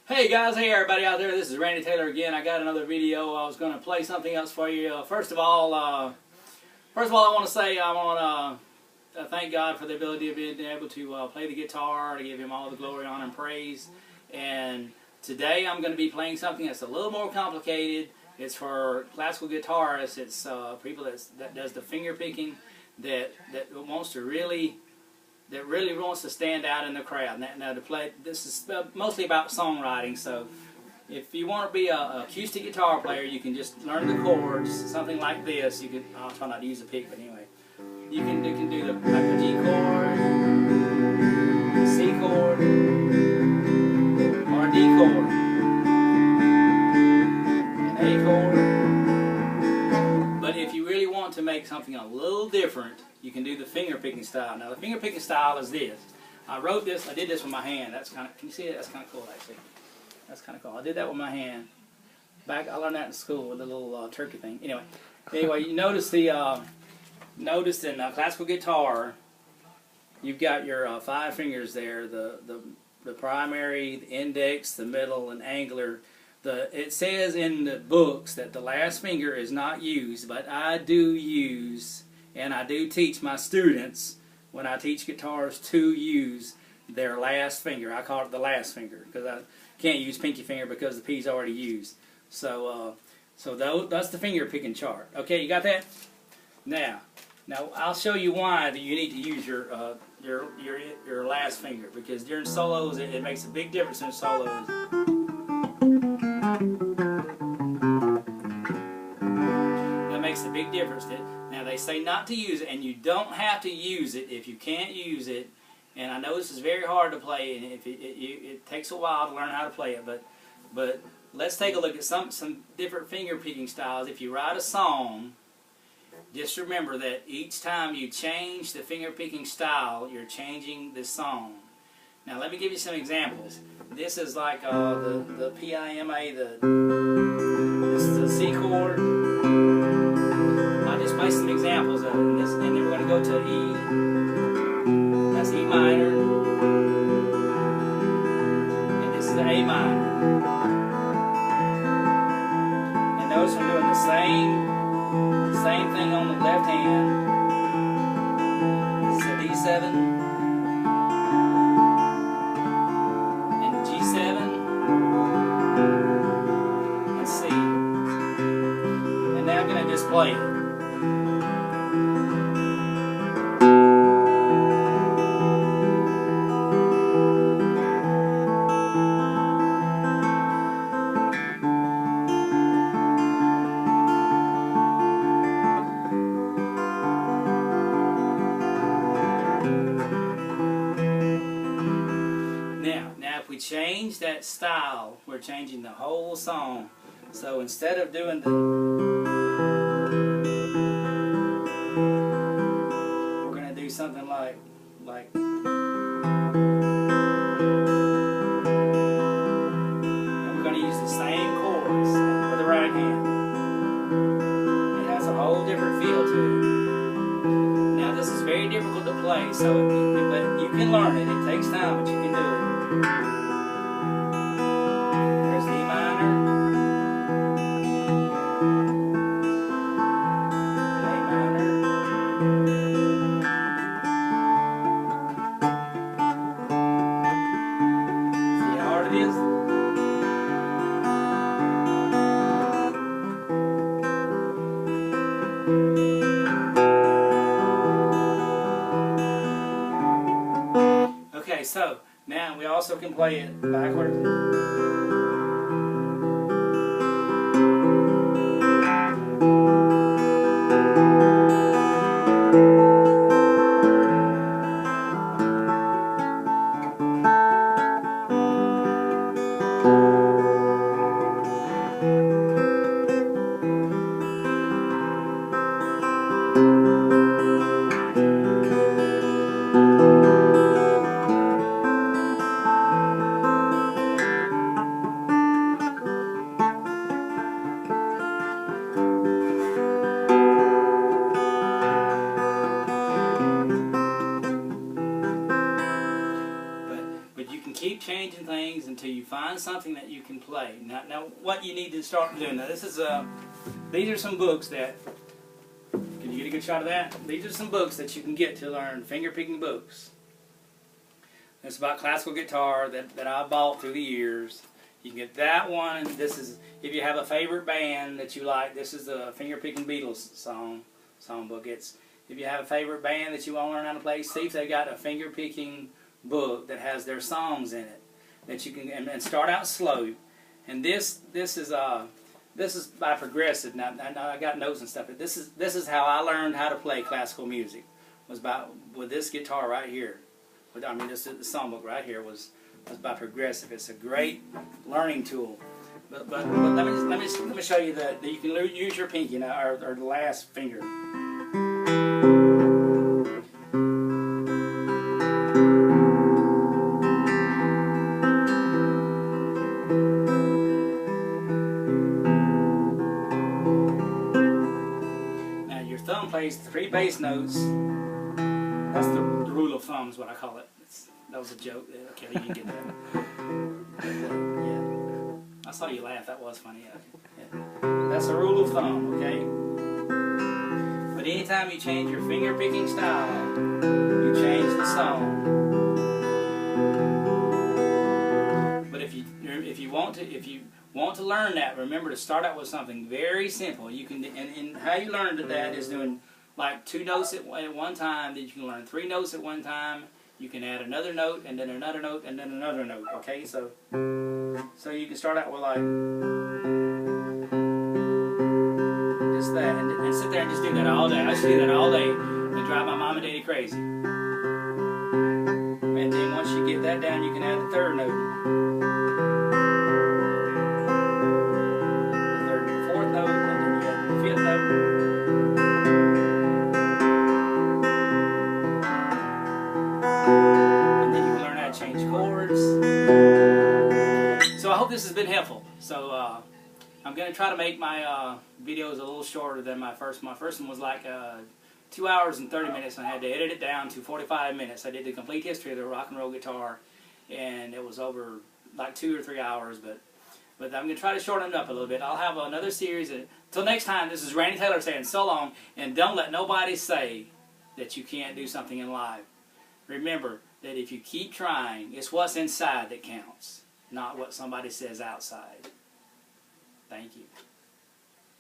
Hey guys, hey everybody out there, this is Randy Taylor again. I got another video. I was going to play something else for you. First of all, I want to say I want to thank God for the ability of being able to play the guitar, to give Him all the glory, honor, and praise. And today I'm going to be playing something that's a little more complicated. It's for classical guitarists. It's people that does the finger picking, that really wants to stand out in the crowd. Now to play, this is mostly about songwriting, so if you want to be an acoustic guitar player, you can just learn the chords, something like this. You can, I'll try not to use a pick, but anyway, you can do like the G chord, C chord, or a D chord, an A chord. But if you really want to make something a little different, you can do the finger picking style. Now the finger picking style is this. I did this with my hand. That's kind of, can you see it? That's kind of cool actually. That's kind of cool. I did that with my hand. I learned that in school with a little turkey thing. Anyway, you notice in classical guitar, you've got your 5 fingers there. The primary, the index, the middle, and angular. It says in the books that the last finger is not used, but I do use. And I do teach my students, when I teach guitars, to use their last finger. I call it the last finger because I can't use pinky finger because the P's already used. So that's the finger picking chart. Okay, you got that? Now I'll show you why that you need to use your last finger, because during solos it makes a big difference in solos. That makes a big difference. Now they say not to use it, and you don't have to use it if you can't use it. And I know this is very hard to play, and it takes a while to learn how to play it. But let's take a look at some different finger picking styles. If you write a song, just remember that each time you change the finger picking style, you're changing the song. Now let me give you some examples. This is like the P-I-M-A. This is the C chord. I'll just play some examples of it, and then we're going to go to E. That's E minor, and this is the A minor. And notice I'm doing the same thing on the left hand. This is a D7, and G7, and C. And now I'm going to just play it. Now if we change that style, we're changing the whole song. So instead of doing we're going to do something like and we're going to use the same chords with the right hand. It has a whole different feel to it. Now this is very difficult to play, but you can learn it. It takes time, but you can do it. There's the E minor, A minor, see how hard it is? Okay, so now we also can play it backwards. find something that you can play. Now what you need to start doing. Now this is these are some books that, can you get a good shot of that? These are some books that you can get to learn fingerpicking books. It's about classical guitar that I bought through the years. You can get that one. This is, if you have a favorite band that you like, this is the Fingerpicking Beatles songbook. It's, if you have a favorite band that you want to learn how to play, see if they got a fingerpicking book that has their songs in it that you can, and start out slow. And this is by Progressive. Now I got notes and stuff, but this is how I learned how to play classical music. Was with this guitar right here. I mean, this the songbook right here was by Progressive. It's a great learning tool. But let me show you that you can use your pinky now, or the last finger. Now your thumb plays 3 bass notes. That's the rule of thumb is what I call it. That was a joke. Okay, you can get that. Yeah. I saw you laugh. That was funny. Yeah. That's a rule of thumb, okay? But anytime you change your finger picking style, you change the song. But if you want to learn that, remember to start out with something very simple. You can, and how you learn that is doing like 2 notes at one time. Then you can learn 3 notes at one time. You can add another note, and then another note, and then another note. Okay, so you can start out with like just that, and sit there and just do that all day. I used to do that all day and drive my mom and daddy crazy. And then once you get that down, you can add the 3rd note, the 3rd and 4th note, and then you add the 5th note. And then you can learn how to change chords. So I hope this has been helpful. So I'm going to try to make my videos a little shorter than my first one. My first one was like 2 hours and 30 minutes, and I had to edit it down to 45 minutes. I did the complete history of the rock and roll guitar, and it was over like 2 or 3 hours. But I'm going to try to shorten it up a little bit. I'll have another series. Until next time, this is Randy Taylor saying so long, and don't let nobody say that you can't do something in life. Remember that if you keep trying, it's what's inside that counts, not what somebody says outside. Thank you.